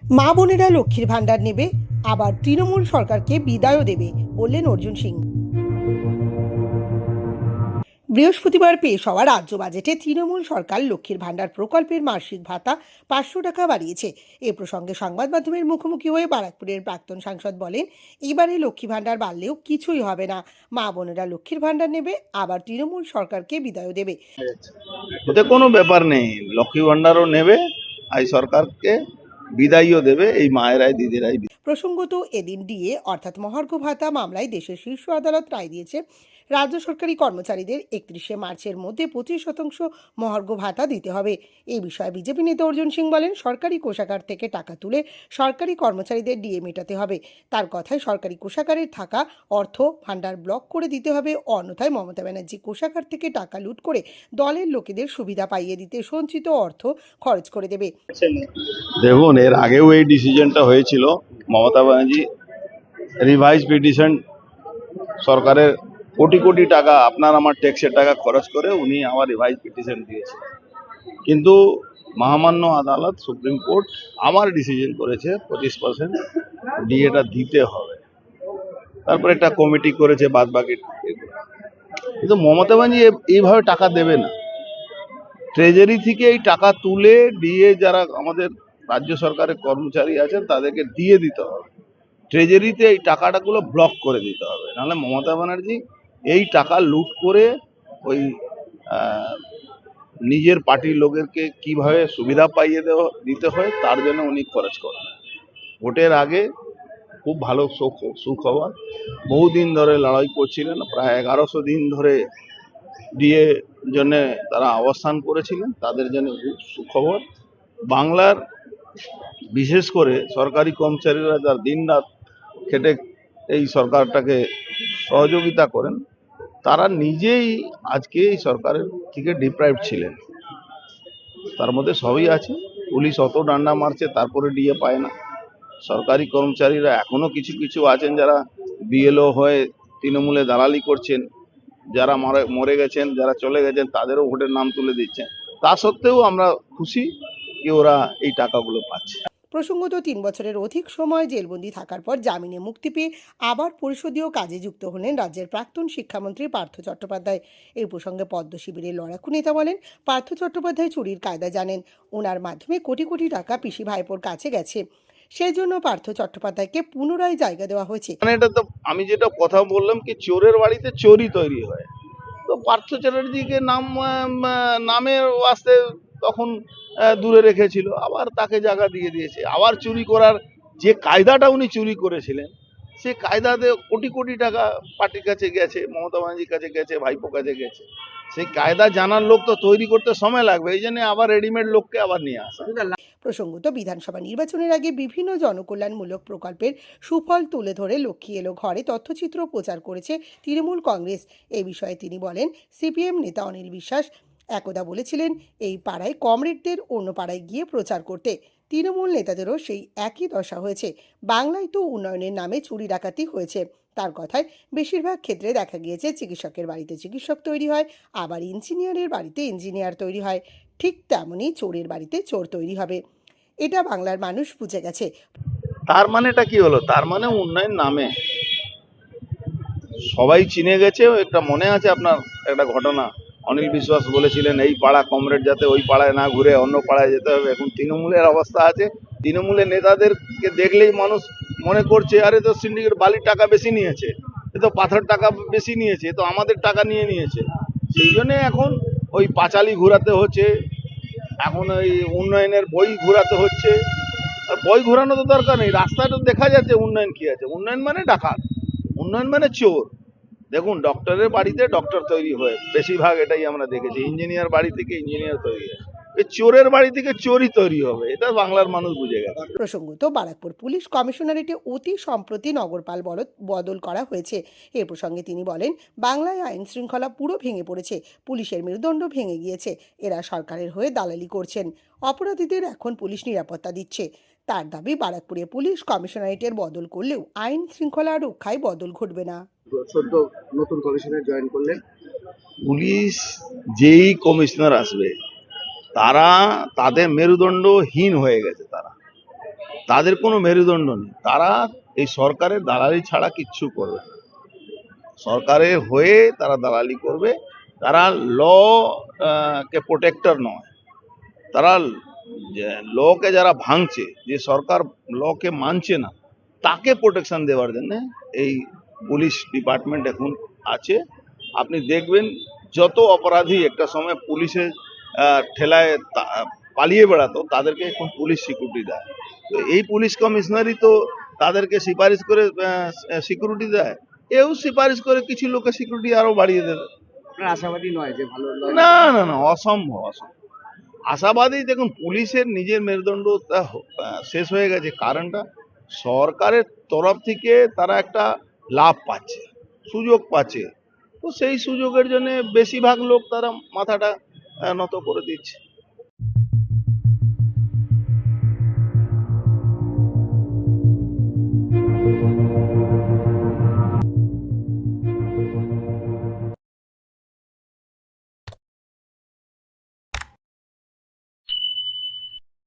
মা বোনেরা লক্ষ্মীর ভাণ্ডার নেবে, আবার তৃণমূল সরকারকে বিদায়ও দেবে, বললেন অর্জুন সিং। বৃহস্পতিবার পেশ হওয়া রাজ্য বাজেটে তৃণমূল সরকার লক্ষ্মীর ভাণ্ডার প্রকল্পের মাসিক ভাতা 500 টাকা বাড়িয়েছে। এ প্রসঙ্গে সংবাদ মাধ্যমের মুখোমুখি হয়ে বারাকপুরের প্রাক্তন সাংসদ বলেন, এবারে লক্ষ্মী ভাণ্ডার বাড়লেও কিছুই হবে না। মা বোনেরা লক্ষ্মীর ভাণ্ডার নেবে, আবার তৃণমূল সরকারকে বিদায়ও দেবে। ওতে কোনো ব্যাপার নেই, লক্ষ্মী ভান্ডারও নেবে, এই সরকারকে বিদায়ও দেবে, এই মায়েরাই দিদিরাই। প্রসঙ্গত, এদিন ডিএ অর্থাৎ মহার্ঘ ভাতা মামলায় দেশের শীর্ষ আদালত রায় দিয়েছে, রাজ্য সরকারি কর্মচারীদের 31শে মার্চের মধ্যে 25% মহার্ঘ ভাতা দিতে হবে। এই বিষয়ে বিজেপি নেতা অর্জুন সিং বলেন, সরকারি কোষাগার থেকে টাকা তুলে সরকারি কর্মচারীদের ডিএ মেটাতে হবে। তার কথায় সরকারি কোষাগারের থাকা অর্থ ভাণ্ডার ব্লক করে দিতে হবে, অন্যথায় মমতা ব্যানার্জি কোষাগার থেকে টাকা লুট করে দলের লোকেদের সুবিধা পাইয়ে দিতে সঞ্চিত অর্থ খরচ করে দেবে। দেখুন, এর আগেও এই ডিসিশনটা হয়েছিল। মমতা ব্যানার্জি রিভাইজ পিটিশন সরকারের কোটি কোটি টাকা, আপনার আমার ট্যাক্সের টাকা খরচ করে উনি আবার রিভাইজ পিটিশন দিয়েছে, কিন্তু মহামান্য আদালত সুপ্রিম কোর্ট আবার ডিসিশন করেছে 25% ডিএটা দিতে হবে। তারপর একটা কমিটি করেছে বাদ বাকি, কিন্তু মমতা ব্যানার্জি এইভাবে টাকা দেবে না। ট্রেজারি থেকে এই টাকা তুলে দিয়ে যারা আমাদের রাজ্য সরকারের কর্মচারী আছেন তাদেরকে দিয়ে দিতে হবে। ট্রেজারিতে এই টাকাটাগুলো ব্লক করে দিতে হবে, নাহলে মমতা ব্যানার্জি এই টাকা লুট করে ওই নিজের পার্টির লোকেরকে কিভাবে সুবিধা পাইয়ে দিতে হয় তার জন্য উনি খরচ করেন। ভোটের আগে খুব ভালো সুখবর, বহুদিন ধরে লড়াই করছিলেন, প্রায় 1100 দিন ধরে দিয়ে জন্য তারা অবস্থান করেছিলেন, তাদের জন্য খুব সুখবর। বাংলার বিশেষ করে সরকারি কর্মচারীরা যারা দিন রাত খেটে এই সরকারটাকে সহযোগিতা করেন, তারা নিজেই আজকে এই সরকারের থেকে ডিপ্রাইভড ছিলেন। তার মধ্যে সবই আছে, পুলিশ অত ডান্ডা মারছে তারপরে ডিএ পায় না। সরকারি কর্মচারীরা এখনো কিছু কিছু আছেন যারা বিএলও হয়ে তৃণমূলে দালালি করছেন, যারা মরে গেছেন, যারা চলে গেছেন তাদেরও ভোটের নাম তুলে দিচ্ছেন। তা সত্ত্বেও আমরা খুশি যে ওরা এই টাকাগুলো পাচ্ছে। প্রসঙ্গত, 3 বছরের অধিক সময় জেলবন্দি থাকার পর জামিনে মুক্তি পেয়ে আবার পরিষদীয় কাজে যুক্ত হলেন রাজ্যের প্রাক্তন শিক্ষামন্ত্রী পার্থ চট্টোপাধ্যায়। এই প্রসঙ্গে পদ্ম শিবিরের লড়াকু নেতা বলেন, পার্থ চট্টোপাধ্যায় চুরির কায়দা জানেন, ওনার মাধ্যমে কোটি কোটি টাকা পিসি ভাইপোর কাছে গেছে, সেই জন্য পার্থ চট্টোপাধ্যায়কে পুনরায় জায়গা দেওয়া হয়েছে। মানে এটা তো আমি যেটা কথা বললাম কি, চোরের বাড়িতে চোরই তৈরি হয়। তো পার্থ চ্যাটার্জিকে নামের ওয়াস্তে তখন দূরে রেখেছিল, আবার তাকে জায়গা দিয়ে দিয়েছে। আবার চুরি করার যে কায়দাটা উনি চুরি করেছিলেন, সে কায়দাতে কোটি কোটি টাকা পার্টির কাছে গেছে, মমতা ব্যানার্জির কাছে গেছে, ভাইপো কাছে গেছে। সেই কায়দা জানার লোক তো তৈরি করতে সময় লাগবে, এই জন্য আবার রেডিমেড লোককে আবার নিয়ে আসা। প্রসঙ্গত, বিধানসভা নির্বাচনের আগে বিভিন্ন জনকল্যাণমূলক প্রকল্পের সুফল তুলে ধরে লক্ষ্মী এলো ঘরে তথ্যচিত্র প্রচার করেছে তৃণমূল কংগ্রেস। এই বিষয়ে তিনি বলেন, সিপিএম নেতা অনিল বিশ্বাস একদা বলেছিলেন, এই পাড়ায় কমরেডদের অন্য পাড়ায় গিয়ে প্রচার করতে। তৃণমূল নেতাদেরও সেই একই দশা হয়েছে। বাংলায় তো উন্নয়নের নামে চুরি ডাকাতি হয়েছে। তার কথায় বেশিরভাগ ক্ষেত্রে দেখা গিয়েছে চিকিৎসকের বাড়িতে চিকিৎসক তৈরি হয়, আবার ইঞ্জিনিয়ারের বাড়িতে ইঞ্জিনিয়ার তৈরি হয়। ঠিক তেমনই চোরের বাড়িতে চোর তৈরি হবে। এটা বাংলার মানুষ বুঝে গেছে। তার মানেটা কি হলো? তার মানে উন্নয়ন নামে সবাই চিনে গেছে। একটা মনে আছে আপনার একটা ঘটনা, অনিল বিশ্বাস বলেছিলেন এই পাড়া কমরেড যাতে ওই পাড়ায় না ঘুরে অন্য পাড়ায় যেতে হবে। এখন তৃণমূলের অবস্থা আছে, তৃণমূলের নেতাদেরকে দেখলেই মানুষ মনে করছে, আরে তো সিন্ডিকেট বালির টাকা বেশি নিয়েছে, এ তো পাথর টাকা বেশি নিয়েছে, তো আমাদের টাকা নিয়ে নিয়েছে। সেই জন্য এখন ওই পাঁচালি ঘোরাতে হচ্ছে, এখন ওই উন্নয়নের বই ঘোরাতে হচ্ছে। আর বই ঘোরানো তো দরকার নেই, রাস্তায় তো দেখা যাচ্ছে উন্নয়ন কি আছে। উন্নয়ন মানে ডাকাত, উন্নয়ন মানে চোর। দেখুন, ডক্টরের বাড়িতে ডক্টর তৈরি হয় বেশিরভাগ, এটাই আমরা দেখেছি। ইঞ্জিনিয়ার বাড়ি থেকে ইঞ্জিনিয়ার তৈরি হয়, এই চোরের বাড়ি থেকে চোরই তৈরি হবে, এটা বাংলার মানুষ বুঝে গেছে। প্রসঙ্গত, বারাকপুর পুলিশ কমিশনারেটে অতি সম্প্রতি নগরপাল বদল করা হয়েছে। এ প্রসঙ্গে তিনি বলেন, বাংলায় আইন শৃঙ্খলা পুরো ভেঙে পড়েছে, পুলিশের মেরুদণ্ড ভেঙে গিয়েছে। এরা সরকারের হয়ে দালালি করছেন, অপরাধীদের এখন পুলিশ নিরাপত্তা দিচ্ছে। তার দাবি, বারাকপুরে পুলিশ কমিশনারেটের বদল করলেও আইন শৃঙ্খলা রক্ষায় বদল ঘটবে না। সদ্য নতুন কমিশনার জয়েন করলেন, পুলিশ যেই কমিশনার আসবে তারা তাদের মেরুদণ্ডহীন হয়ে গেছে। তারা তাদের কোনো মেরুদণ্ড নেই, তারা এই সরকারের দালালি ছাড়া কিচ্ছু করবে না। সরকারের হয়ে তারা দালালি করবে, তারা ল কে প্রোটেক্টর নয়, তারা লকে যারা ভাঙছে, যে সরকার লকে মানছে না তাকে প্রোটেকশন দেওয়ার জন্য এই পুলিশ ডিপার্টমেন্ট এখন আছে। আপনি দেখবেন যত অপরাধী একটা সময় পুলিশের ঠেলায় পালিয়ে বেড়াতো, তাদেরকে এখন পুলিশ সিকিউরিটি দেয়। তো এই পুলিশ কমিশনারই তো তাদেরকে সুপারিশ করে সিকিউরিটি দেয়, এও সুপারিশ করে কিছু লোকের সিকিউরিটি আরো বাড়িয়ে দেবে। আপনার আশাবাদী নয় যে ভালো নয়? না না না, অসম্ভব অসম্ভব। আশাবাদী, দেখুন পুলিশের নিজের মেরুদণ্ড শেষ হয়ে গেছে। কারণটা সরকারের তরফ থেকে তারা একটা লাভ পাচ্ছে, সুযোগ পাচ্ছে, তো সেই সুযোগের জন্য বেশিরভাগ লোক তারা মাথাটা নত করে দিচ্ছে।